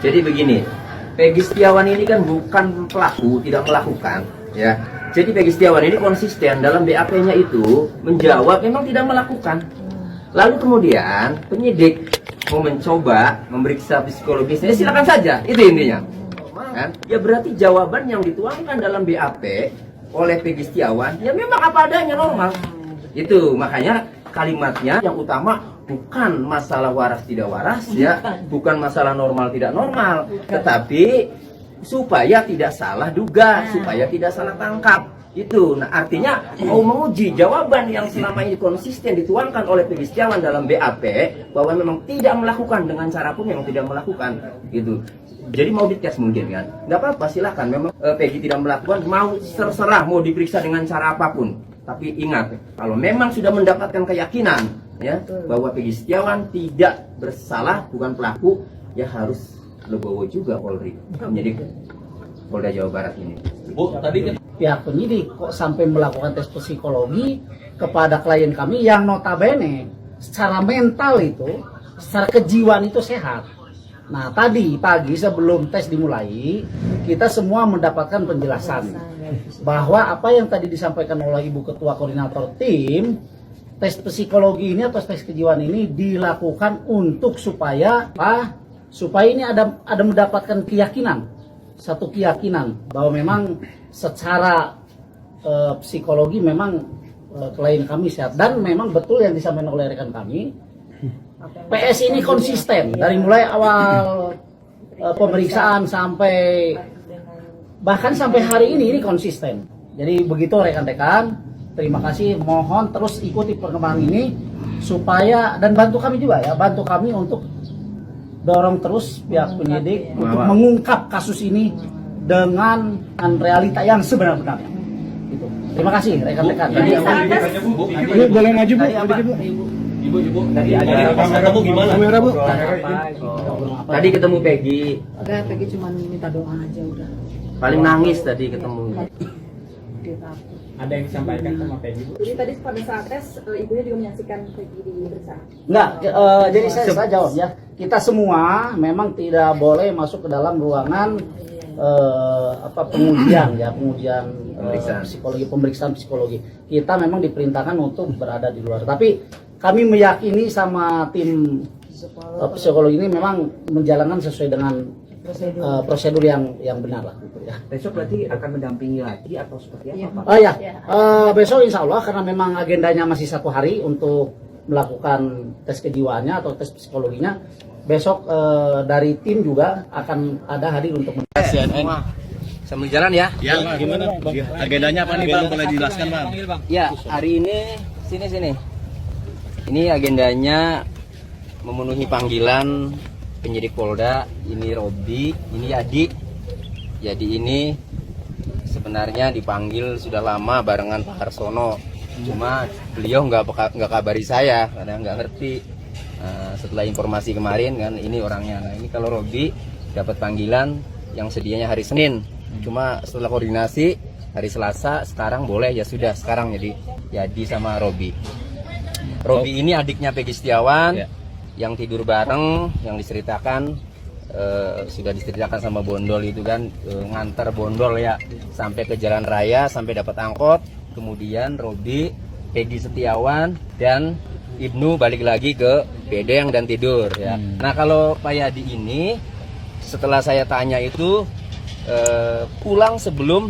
Jadi begini, Peggy Setiawan ini kan bukan pelaku, tidak melakukan, ya. Jadi Peggy Setiawan ini konsisten dalam BAP-nya itu menjawab memang tidak melakukan. Lalu kemudian penyidik mau mencoba memeriksa psikologisnya, silakan saja, itu intinya. Kan? Ya berarti jawaban yang dituangkan dalam BAP oleh Peggy Setiawan ya memang apa adanya, normal. Itu makanya kalimatnya yang utama bukan masalah waras tidak waras, ya, bukan masalah normal tidak normal, tetapi supaya tidak salah duga, supaya tidak salah tangkap. Itu, nah artinya mau menguji jawaban yang selama ini konsisten dituangkan oleh Peggy Setiawan dalam BAP bahwa memang tidak melakukan dengan cara pun memang tidak melakukan, gitu. Jadi mau dites mungkin kan, nggak apa-apa, silahkan. Memang Peggy tidak melakukan, mau terserah mau diperiksa dengan cara apapun. Tapi ingat, kalau memang sudah mendapatkan keyakinan ya bahwa Peggy Setiawan tidak bersalah, bukan pelaku, ya harus legowo juga Polri menjadi Polda Jawa Barat ini. Bu, tadi kan pihak penyidik kok sampai melakukan tes psikologi kepada klien kami yang notabene secara mental itu, secara kejiwaan itu sehat. Nah tadi pagi sebelum tes dimulai, kita semua mendapatkan penjelasan bahwa apa yang tadi disampaikan oleh Ibu Ketua Koordinator Tim, tes psikologi ini atau tes kejiwaan ini dilakukan untuk supaya ini ada mendapatkan keyakinan, satu keyakinan bahwa memang secara psikologi memang klien kami sehat, dan memang betul yang disampaikan oleh rekan kami, PS ini konsisten dari mulai awal pemeriksaan sampai bahkan sampai hari ini konsisten. Jadi begitu rekan-rekan, terima kasih, mohon terus ikuti perkembangan ini supaya, dan bantu kami juga ya, bantu kami untuk dorong terus pihak penyidik untuk mengungkap kasus ini dengan realita yang sebenar-benarnya. Gitu. Terima kasih rekan-rekan. Ibu boleh maju Bu? Ibu, tadi ada pas ketemu gimana? Kamera Bu. Tadi ketemu Peggy, Udah, Peggy cuma minta doa aja udah. paling nangis tadi ketemu. Dia takut. Ada yang disampaikan sama Peggy Bu? Jadi tadi pada saat tes ibunya juga menyaksikan Peggy diperiksa. Enggak, jadi saya jawab ya. Kita semua memang tidak boleh masuk ke dalam ruangan pengujian pemeriksaan psikologi. Kita memang diperintahkan untuk berada di luar. Tapi kami meyakini sama tim psikologi ini memang menjalankan sesuai dengan prosedur yang benar lah, gitu ya. Besok berarti akan mendampingi lagi atau seperti apa, Pak? Oh ya, besok insya Allah karena memang agendanya masih 1 hari untuk melakukan tes kejiwaannya atau tes psikologinya. Besok dari tim juga akan ada hadir untuk CNN. Sambil jalan ya. Ya, gimana Bang? Agendanya apa nih Bang? Boleh dijelaskan Bang? Ya, hari ini sini. Ini agendanya memenuhi panggilan penyidik Polda. Ini Robi, ini Yadi. Jadi ini sebenarnya dipanggil sudah lama barengan Pak Harsono. Cuma beliau nggak kabari saya karena nggak ngerti. Setelah informasi kemarin kan ini orangnya. Nah ini kalau Robi dapat panggilan yang sedianya hari Senin. Cuma setelah koordinasi hari Selasa, sekarang boleh ya sudah sekarang jadi Yadi sama Robi. Robi ini adiknya Peggy Setiawan yang tidur bareng, yang diceritakan sudah diceritakan sama Bondol itu kan, nganter Bondol ya sampai ke jalan raya sampai dapat angkot. Kemudian Robi, Peggy Setiawan dan Ibnu balik lagi ke bedeng dan tidur ya. Nah kalau Pak Yadi ini setelah saya tanya itu pulang sebelum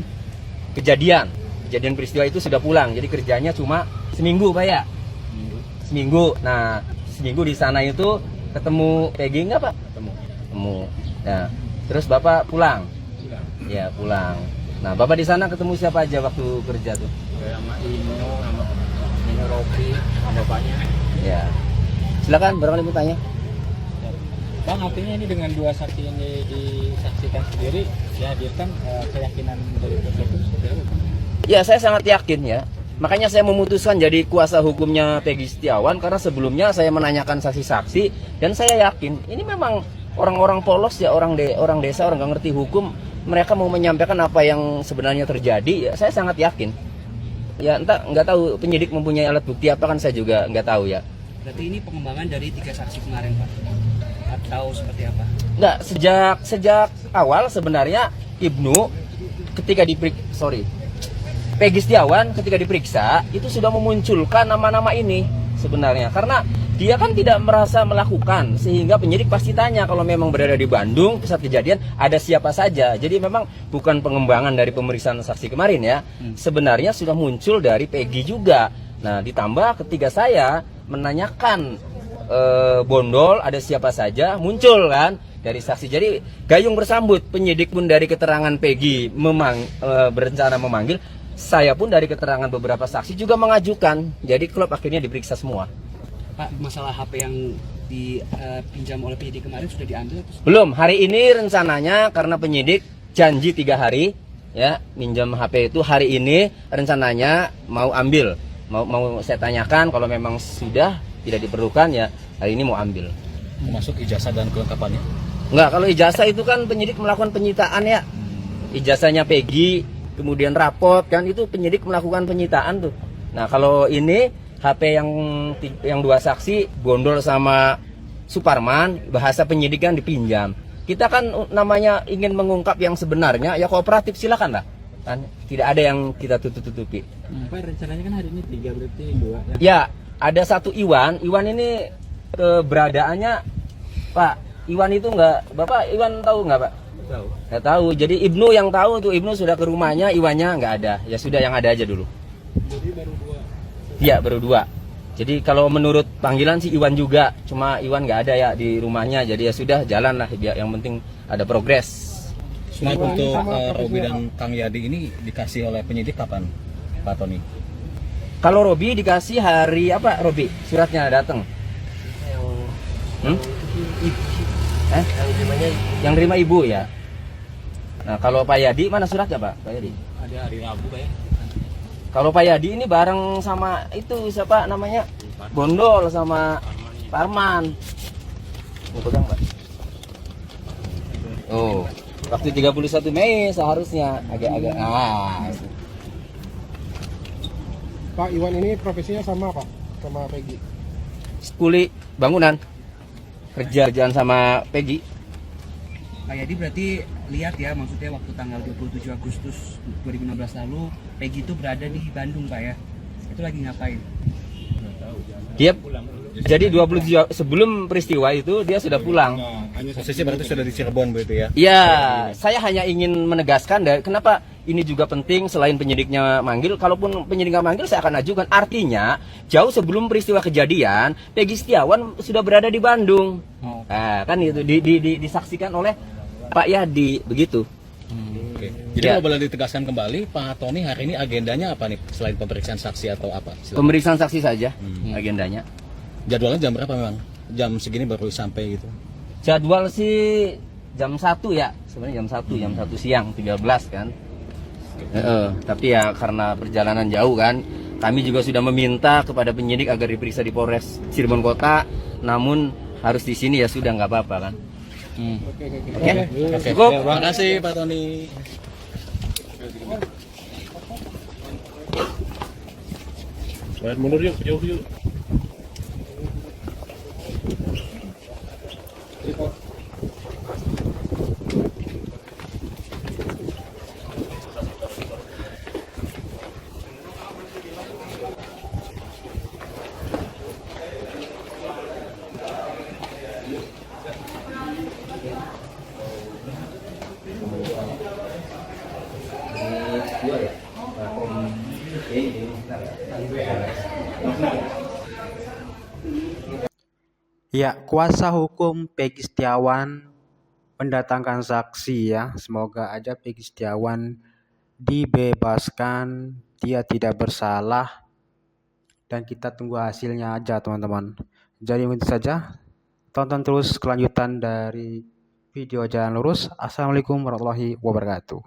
kejadian peristiwa itu sudah pulang. Jadi kerjanya cuma seminggu Pak ya. Seminggu. Nah, seminggu di sana itu ketemu Peggy nggak Pak? Ketemu. Nah, terus Bapak pulang? Ya, pulang. Nah, Bapak di sana ketemu siapa aja waktu kerja tuh? Sama Ino Robi, sama bapaknya. Ya. Silakan, barangkali mau tanya. Bang, artinya ini dengan 2 saksi yang disaksikan sendiri, dihadirkan keyakinan dari prosedur seperti apa? Ya, saya sangat yakin ya. Makanya saya memutuskan jadi kuasa hukumnya Peggy Setiawan karena sebelumnya saya menanyakan saksi-saksi dan saya yakin ini memang orang-orang polos ya, orang desa, orang nggak ngerti hukum. Mereka mau menyampaikan apa yang sebenarnya terjadi. Ya, saya sangat yakin. Ya entah, nggak tahu penyidik mempunyai alat bukti apa kan saya juga nggak tahu ya. Berarti ini pengembangan dari 3 saksi kemarin Pak? atau seperti apa? Enggak, sejak awal sebenarnya Ibnu ketika Peggy Setiawan ketika diperiksa itu sudah memunculkan nama-nama ini sebenarnya, karena dia kan tidak merasa melakukan, sehingga penyidik pasti tanya kalau memang berada di Bandung pusat kejadian ada siapa saja. Jadi memang bukan pengembangan dari pemeriksaan saksi kemarin ya, sebenarnya sudah muncul dari Peggy juga. Nah ditambah ketika saya menanyakan Bondol ada siapa saja, muncul kan dari saksi. Jadi gayung bersambut, penyidik pun dari keterangan Peggy berencana memanggil, saya pun dari keterangan beberapa saksi juga mengajukan. Jadi klub akhirnya diperiksa semua. Pak, masalah HP yang dipinjam oleh penyidik kemarin sudah diambil atau? Belum, hari ini rencananya karena penyidik janji 3 hari ya minjam HP itu, hari ini rencananya mau ambil. Mau saya tanyakan, kalau memang sudah tidak diperlukan ya hari ini mau ambil. Masuk ijazah dan kelengkapannya. Enggak, kalau ijazah itu kan penyidik melakukan penyitaan ya. Ijazahnya Peggy, kemudian rapot kan itu penyidik melakukan penyitaan tuh. Nah, kalau ini HP yang 2 saksi, Bondol sama Suparman, bahasa penyidik kan dipinjam. Kita kan namanya ingin mengungkap yang sebenarnya, ya kooperatif silakan lah. Kan tidak ada yang kita tutup-tutupi. Pak, rencananya kan hari ini 3 berarti 2 ya. Ya, ada satu Iwan ini keberadaannya Pak. Iwan itu enggak, Bapak Iwan tahu enggak Pak? Tahu. Nggak tahu. Jadi Ibnu yang tahu tuh, Ibnu sudah ke rumahnya, Iwannya nggak ada. Ya sudah yang ada aja dulu. Jadi baru 2. Iya baru 2. Jadi kalau menurut panggilan sih Iwan juga, cuma Iwan nggak ada ya di rumahnya. Jadi ya sudah jalan lah, yang penting ada progres. Nah, untuk Robi dan Kang Yadi ini dikasih oleh penyidik kapan, Pak Tony? Kalau Robi dikasih hari apa Robi? Suratnya datang. Yang terima ibu ya. Nah kalau Pak Yadi mana suratnya Pak? Pak Yadi? Ada hari Rabu Pak ya. Kalau Pak Yadi ini bareng sama itu siapa namanya? Bondol sama Parman. Mau pegang Pak? Oh, waktu 31 Mei seharusnya agak-agak. Pak Iwan ini profesinya sama Pak? Sama Peggy? Kuli bangunan. Kerjaan sama Peggy. Pak Yadi berarti lihat ya, maksudnya waktu tanggal 27 Agustus 2016 lalu Peggy itu berada di Bandung Pak ya. Itu lagi ngapain? Dia jadi 27 sebelum peristiwa itu dia sudah pulang. Posisi berarti sudah di Cirebon berarti ya? Ya, saya hanya ingin menegaskan kenapa ini juga penting selain penyidiknya manggil. Kalaupun penyidik nggak manggil, saya akan ajukan. Artinya jauh sebelum peristiwa kejadian, Peggy Setiawan sudah berada di Bandung. Nah, kan itu disaksikan oleh Pak Yadi begitu. Oke. Jadi Ya. mau boleh ditegaskan kembali, Pak Tony hari ini agendanya apa nih selain pemeriksaan saksi atau apa? Silakan. Pemeriksaan saksi saja agendanya. Jadwalnya jam berapa memang? Jam segini baru sampai gitu. Jadwal sih jam 1 ya, sebenarnya jam 1 siang 13 kan. Tapi ya karena perjalanan jauh kan, kami juga sudah meminta kepada penyidik agar diperiksa di Polres Cirebon Kota, namun harus di sini ya sudah nggak apa-apa kan. Oke. Cukup. Terima kasih Pak Tony. Mundur yuk, jauh yuk. Ya, kuasa hukum Peggy Setiawan mendatangkan saksi ya. Semoga aja Peggy Setiawan dibebaskan, dia tidak bersalah, dan kita tunggu hasilnya aja teman-teman. Jadi itu saja, tonton terus kelanjutan dari video Jalan Lurus. Assalamualaikum warahmatullahi wabarakatuh.